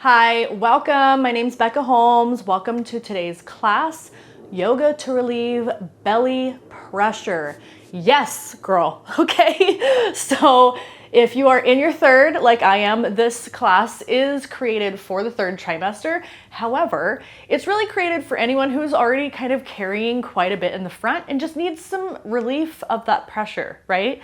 Hi, welcome. My name's Becca Holmes. Welcome to today's class, Yoga to Relieve Belly Pressure. Yes, girl. Okay. So if you are in your third, like I am, this class is created for the third trimester. However, it's really created for anyone who's already kind of carrying quite a bit in the front and just needs some relief of that pressure, right?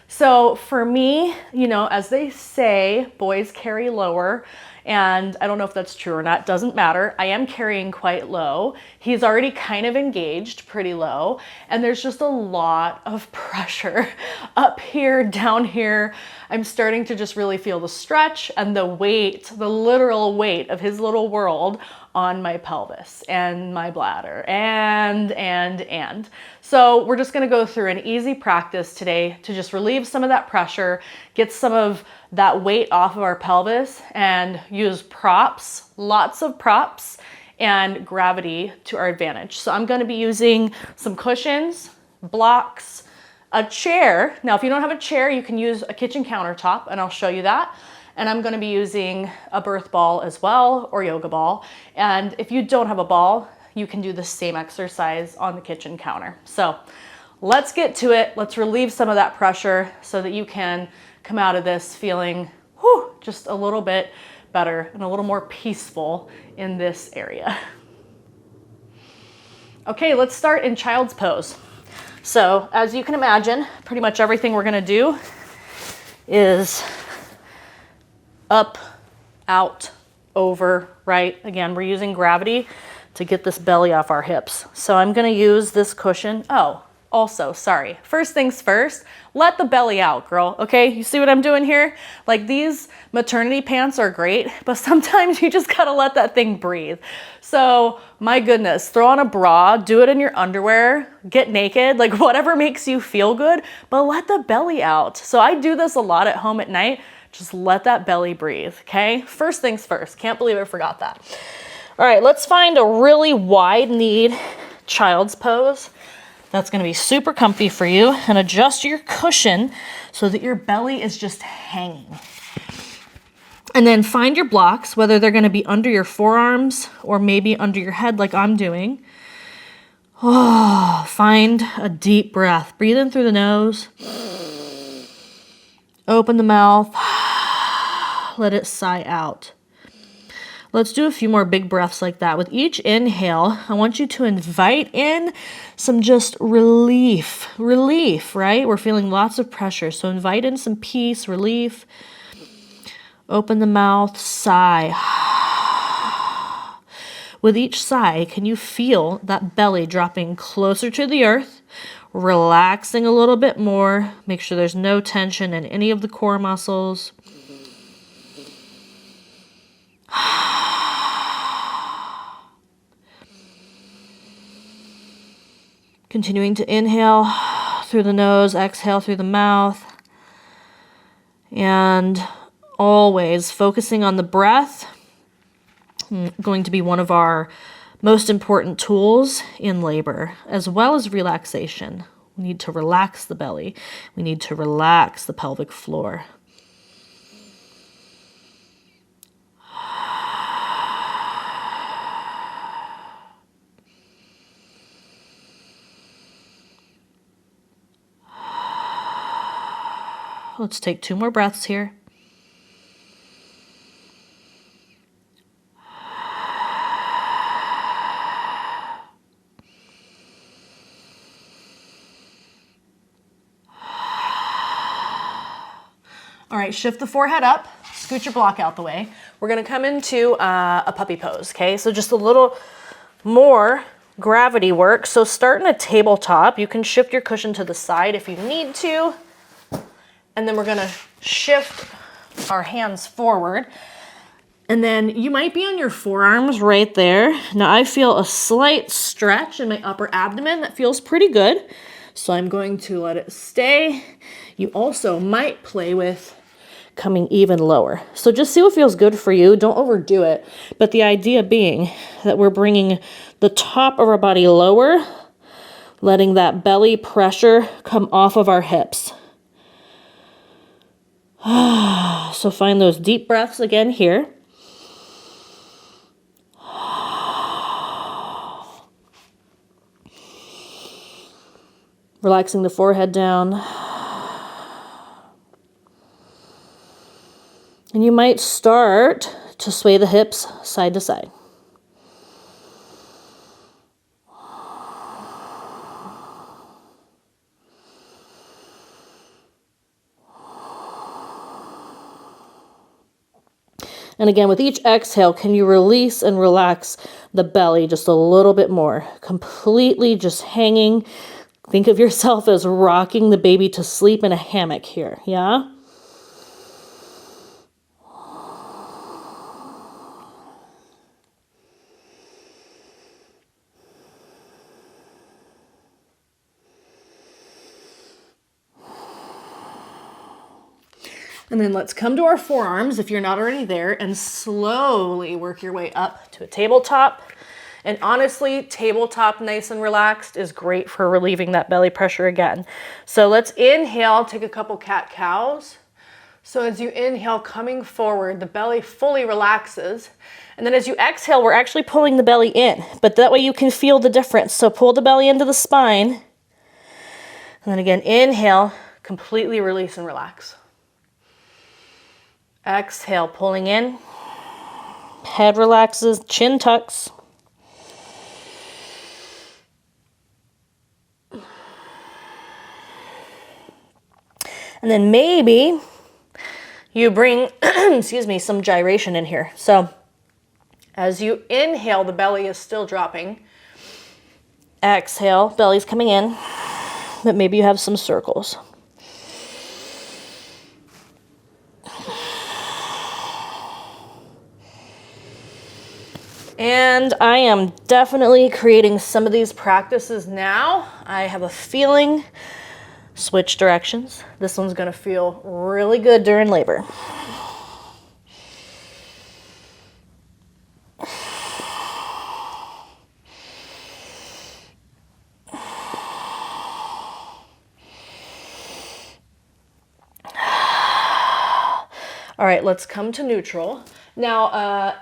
So for me, you know, as they say, boys carry lower. And I don't know if that's true or not, doesn't matter. I am carrying quite low. He's already kind of engaged pretty low. And there's just a lot of pressure up here, down here. I'm starting to just really feel the stretch and the weight, the literal weight of his little world on my pelvis and my bladder and. So we're just gonna go through an easy practice today to just relieve some of that pressure, get some of that weight off of our pelvis and use props, lots of props and gravity to our advantage. So I'm gonna be using some cushions, blocks, a chair. Now, if you don't have a chair, you can use a kitchen countertop and I'll show you that. And I'm gonna be using a birth ball as well, or yoga ball. And if you don't have a ball, you can do the same exercise on the kitchen counter. So let's get to it. Let's relieve some of that pressure so that you can come out of this feeling just a little bit better and a little more peaceful in this area. Okay, let's start in child's pose. So as you can imagine, pretty much everything we're gonna do is up, out, over, right? Again, we're using gravity to get this belly off our hips. So I'm gonna use this cushion. Oh, also, sorry. First things first, let the belly out, girl, okay? You see what I'm doing here? Like, these maternity pants are great, but sometimes you just gotta let that thing breathe. So, my goodness, throw on a bra, do it in your underwear, get naked, like whatever makes you feel good, but let the belly out. So I do this a lot at home at night. Just let that belly breathe, okay? First things first. Can't believe I forgot that. All right, let's find a really wide-kneed child's pose. That's gonna be super comfy for you, and adjust your cushion so that your belly is just hanging. And then find your blocks, whether they're gonna be under your forearms or maybe under your head like I'm doing. Oh, find a deep breath. Breathe in through the nose. Open the mouth. Let it sigh out. Let's do a few more big breaths like that. With each inhale, I want you to invite in some just relief, right? We're feeling lots of pressure. So invite in some peace, relief. Open the mouth, sigh. With each sigh, can you feel that belly dropping closer to the earth, relaxing a little bit more? Make sure there's no tension in any of the core muscles. Continuing to inhale through the nose, exhale through the mouth. And always focusing on the breath. Going to be one of our most important tools in labor, as well as relaxation. We need to relax the belly. We need to relax the pelvic floor. Let's take 2 more breaths here. All right, shift the forehead up, scoot your block out the way. We're gonna come into a puppy pose, okay? So just a little more gravity work. So start in a tabletop. You can shift your cushion to the side if you need to. And then we're gonna shift our hands forward. And then you might be on your forearms right there. Now I feel a slight stretch in my upper abdomen that feels pretty good. So I'm going to let it stay. You also might play with coming even lower. So just see what feels good for you. Don't overdo it. But the idea being that we're bringing the top of our body lower, letting that belly pressure come off of our hips. So find those deep breaths again here. Relaxing the forehead down. And you might start to sway the hips side to side. And again, with each exhale, can you release and relax the belly just a little bit more? Completely just hanging. Think of yourself as rocking the baby to sleep in a hammock here, yeah? And then let's come to our forearms, if you're not already there, and slowly work your way up to a tabletop. And honestly, tabletop nice and relaxed is great for relieving that belly pressure again. So let's inhale, take a couple cat-cows. So as you inhale, coming forward, the belly fully relaxes. And then as you exhale, we're actually pulling the belly in, but that way you can feel the difference. So pull the belly into the spine. And then again, inhale, completely release and relax. Exhale, pulling in. Head relaxes, chin tucks. And then maybe you bring, excuse me, some gyration in here. So as you inhale, the belly is still dropping. Exhale, belly's coming in, but maybe you have some circles. And I am definitely creating some of these practices now. I have a feeling, switch directions. This one's gonna feel really good during labor. All right, let's come to neutral. Now,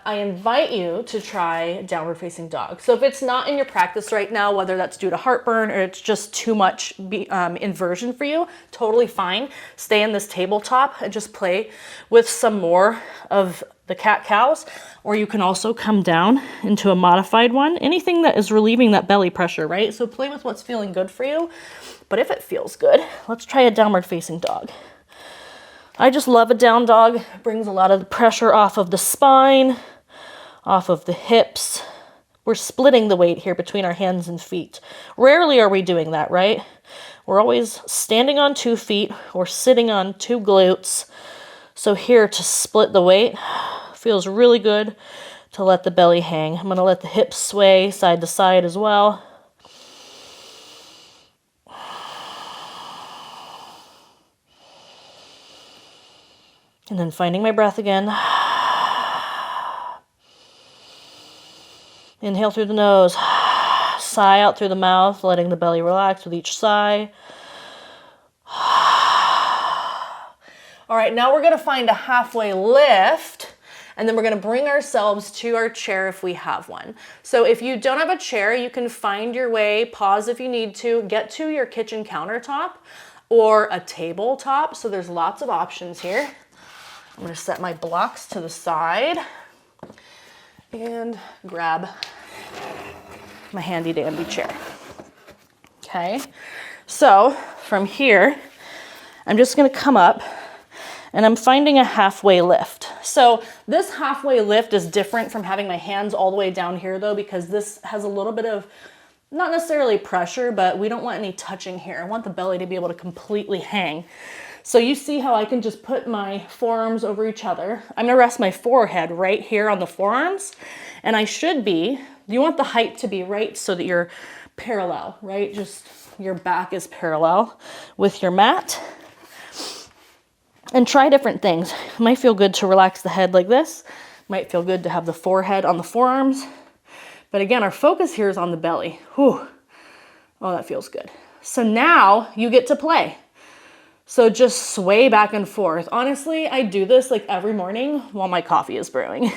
I invite you to try downward facing dog. So if it's not in your practice right now, whether that's due to heartburn or it's just too much inversion for you, totally fine. Stay in this tabletop and just play with some more of the cat-cows, or you can also come down into a modified one. Anything that is relieving that belly pressure, right? So play with what's feeling good for you. But if it feels good, let's try a downward facing dog. I just love a down dog. It brings a lot of the pressure off of the spine, off of the hips. We're splitting the weight here between our hands and feet. Rarely are we doing that, right? We're always standing on 2 feet or sitting on 2 glutes. So here to split the weight feels really good to let the belly hang. I'm gonna let the hips sway side to side as well. And then finding my breath again. Inhale through the nose. Sigh out through the mouth, letting the belly relax with each sigh. All right, now we're gonna find a halfway lift, and then we're gonna bring ourselves to our chair if we have one. So if you don't have a chair, you can find your way, pause if you need to, get to your kitchen countertop or a tabletop. So there's lots of options here. I'm gonna set my blocks to the side and grab my handy dandy chair. Okay, so from here, I'm just gonna come up and I'm finding a halfway lift. So this halfway lift is different from having my hands all the way down here though, because this has a little bit of, not necessarily pressure, but we don't want any touching here. I want the belly to be able to completely hang. So you see how I can just put my forearms over each other. I'm gonna rest my forehead right here on the forearms, and I should be, you want the height to be right so that you're parallel, right? Just your back is parallel with your mat. And try different things. It might feel good to relax the head like this. Might feel good to have the forehead on the forearms. But again, our focus here is on the belly. Whew. Oh, that feels good. So now you get to play. So just sway back and forth. Honestly, I do this like every morning while my coffee is brewing.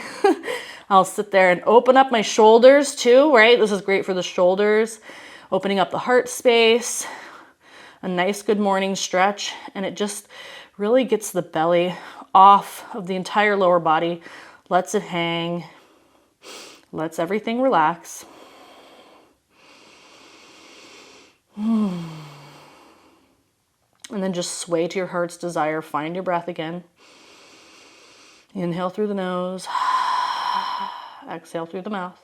I'll sit there and open up my shoulders too, right? This is great for the shoulders, opening up the heart space. a nice good morning stretch, and it just really gets the belly off of the entire lower body, lets it hang, lets everything relax. And then just sway to your heart's desire. Find your breath again. Inhale through the nose. Exhale through the mouth.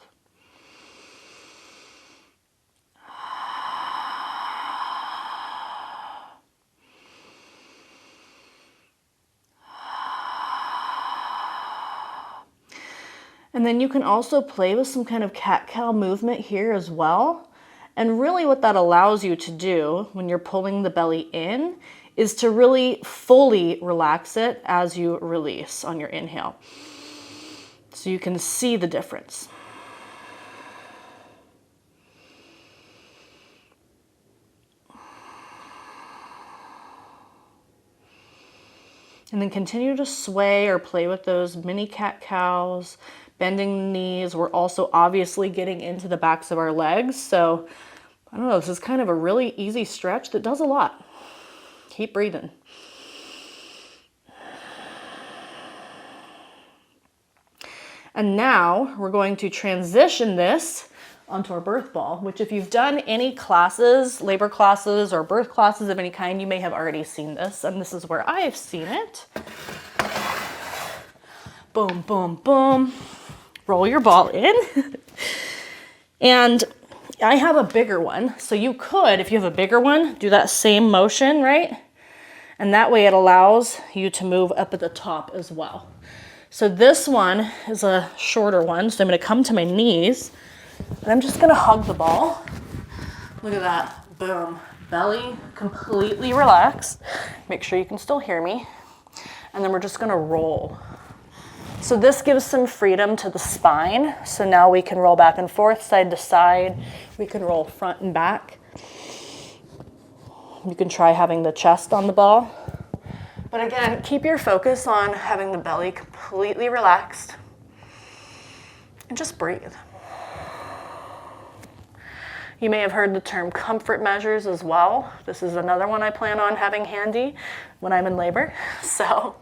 And then you can also play with some kind of cat-cow movement here as well. And really what that allows you to do when you're pulling the belly in is to really fully relax it as you release on your inhale. So you can see the difference. And then continue to sway or play with those mini cat-cows, bending the knees. We're also obviously getting into the backs of our legs. So I don't know, this is kind of a really easy stretch that does a lot. Keep breathing. And now we're going to transition this onto our birth ball, which if you've done any classes, labor classes or birth classes of any kind, you may have already seen this. And this is where I have seen it. Boom, boom, boom. Roll your ball in. And I have a bigger one. So you could, if you have a bigger one, do that same motion, right? And that way it allows you to move up at the top as well. So this one is a shorter one. So I'm going to come to my knees and I'm just going to hug the ball. Look at that. Boom. Belly completely relaxed. Make sure you can still hear me. And then we're just going to roll. So this gives some freedom to the spine. So now we can roll back and forth, side to side. We can roll front and back. You can try having the chest on the ball. But again, keep your focus on having the belly completely relaxed. And just breathe. You may have heard the term comfort measures as well. This is another one I plan on having handy when I'm in labor. So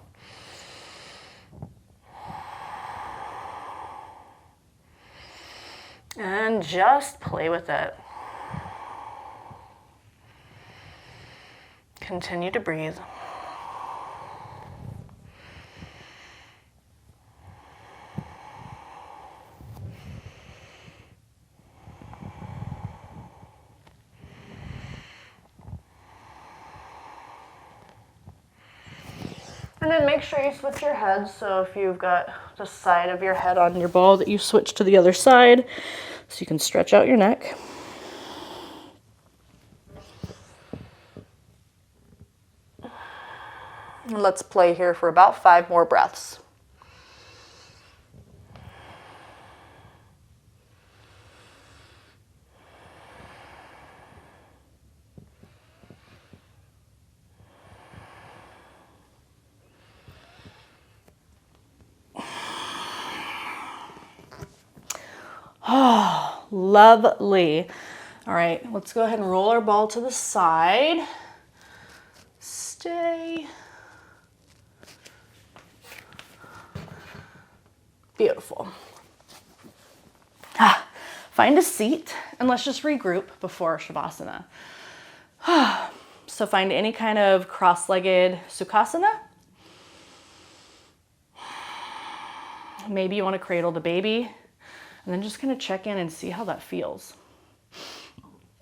and just play with it. Continue to breathe. And then make sure you switch your head. So if you've got the side of your head on your ball, that you switch to the other side so you can stretch out your neck. And let's play here for about 5 more breaths. Oh, lovely. All right, let's go ahead and roll our ball to the side. Stay. Beautiful. Find a seat and let's just regroup before Savasana. So find any kind of cross-legged Sukhasana. Maybe you want to cradle the baby. And then just kind of check in and see how that feels.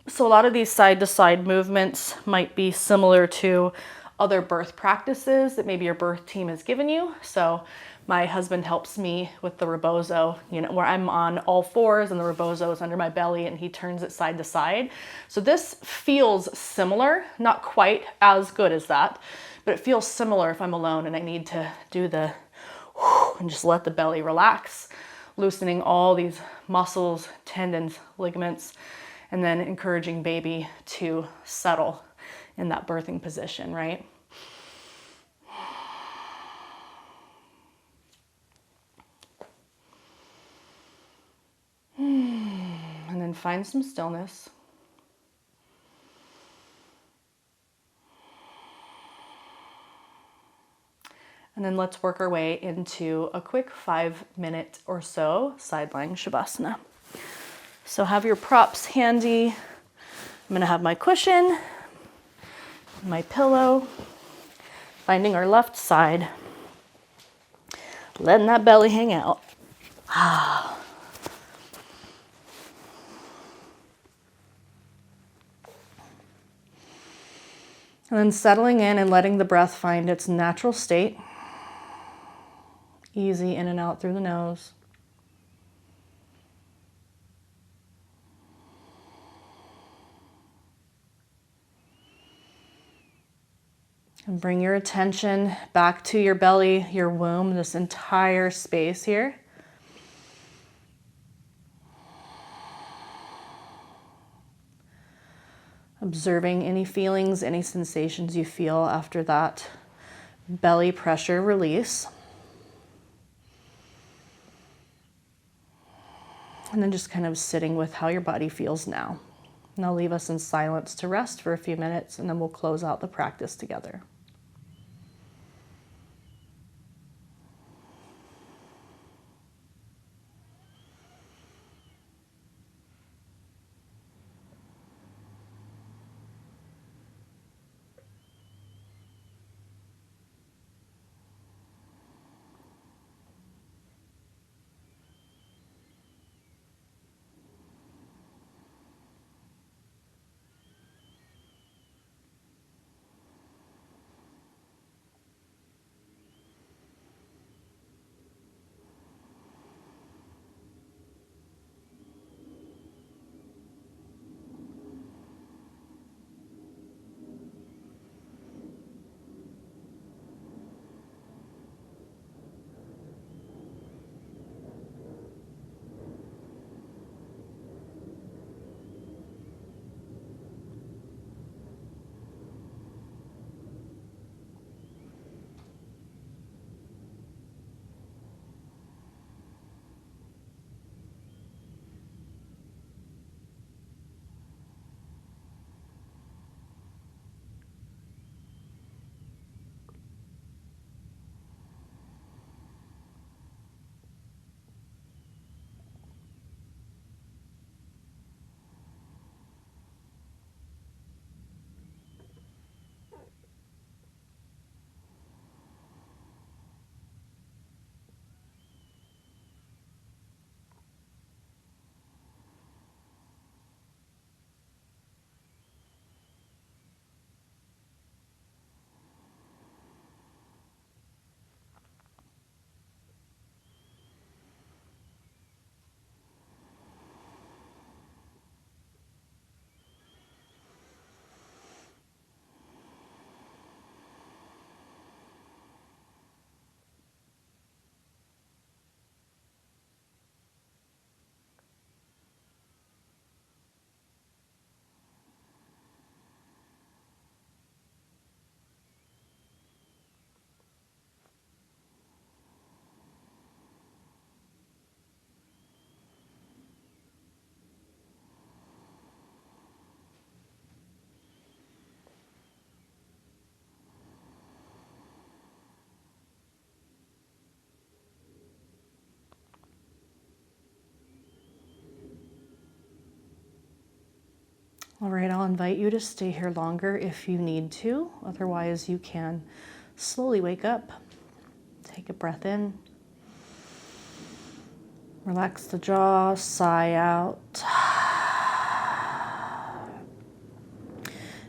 So a lot of these side-to-side movements might be similar to other birth practices that maybe your birth team has given you. So my husband helps me with the rebozo, where I'm on all fours and the rebozo is under my belly and he turns it side to side. So this feels similar, not quite as good as that, but it feels similar if I'm alone and I need to do the and just let the belly relax, loosening all these muscles, tendons, ligaments, and then encouraging baby to settle in that birthing position, right? And then find some stillness. And then let's work our way into a quick 5-minute or so side lying Shavasana. So have your props handy. I'm gonna have my cushion, my pillow, finding our left side, letting that belly hang out. And then settling in and letting the breath find its natural state. Easy in and out through the nose. And bring your attention back to your belly, your womb, this entire space here. Observing any feelings, any sensations you feel after that belly pressure release. And then just kind of sitting with how your body feels now. And I'll leave us in silence to rest for a few minutes, and then we'll close out the practice together. All right, I'll invite you to stay here longer if you need to. Otherwise, you can slowly wake up. Take a breath in. Relax the jaw, sigh out.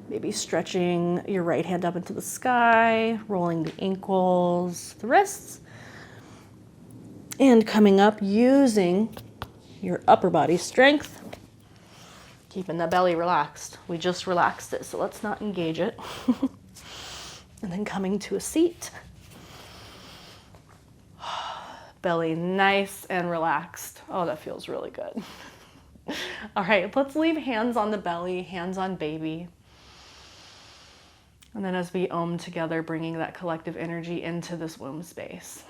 Maybe stretching your right hand up into the sky, rolling the ankles, the wrists, and coming up using your upper body strength. Keeping the belly relaxed. We just relaxed it, so let's not engage it. And then coming to a seat. Belly nice and relaxed. Oh, that feels really good. All right, let's leave hands on the belly, hands on baby. And then as we om together, bringing that collective energy into this womb space.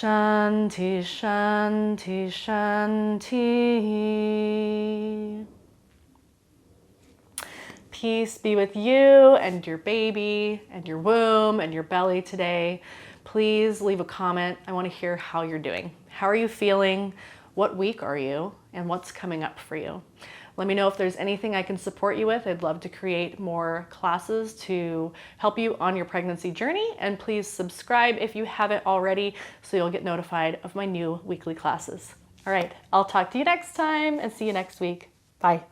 Shanti, shanti, shanti. Peace be with you and your baby and your womb and your belly today. Please leave a comment. I want to hear how you're doing. How are you feeling? What week are you? And what's coming up for you? Let me know if there's anything I can support you with. I'd love to create more classes to help you on your pregnancy journey. And please subscribe if you haven't already so you'll get notified of my new weekly classes. All right, I'll talk to you next time and see you next week. Bye.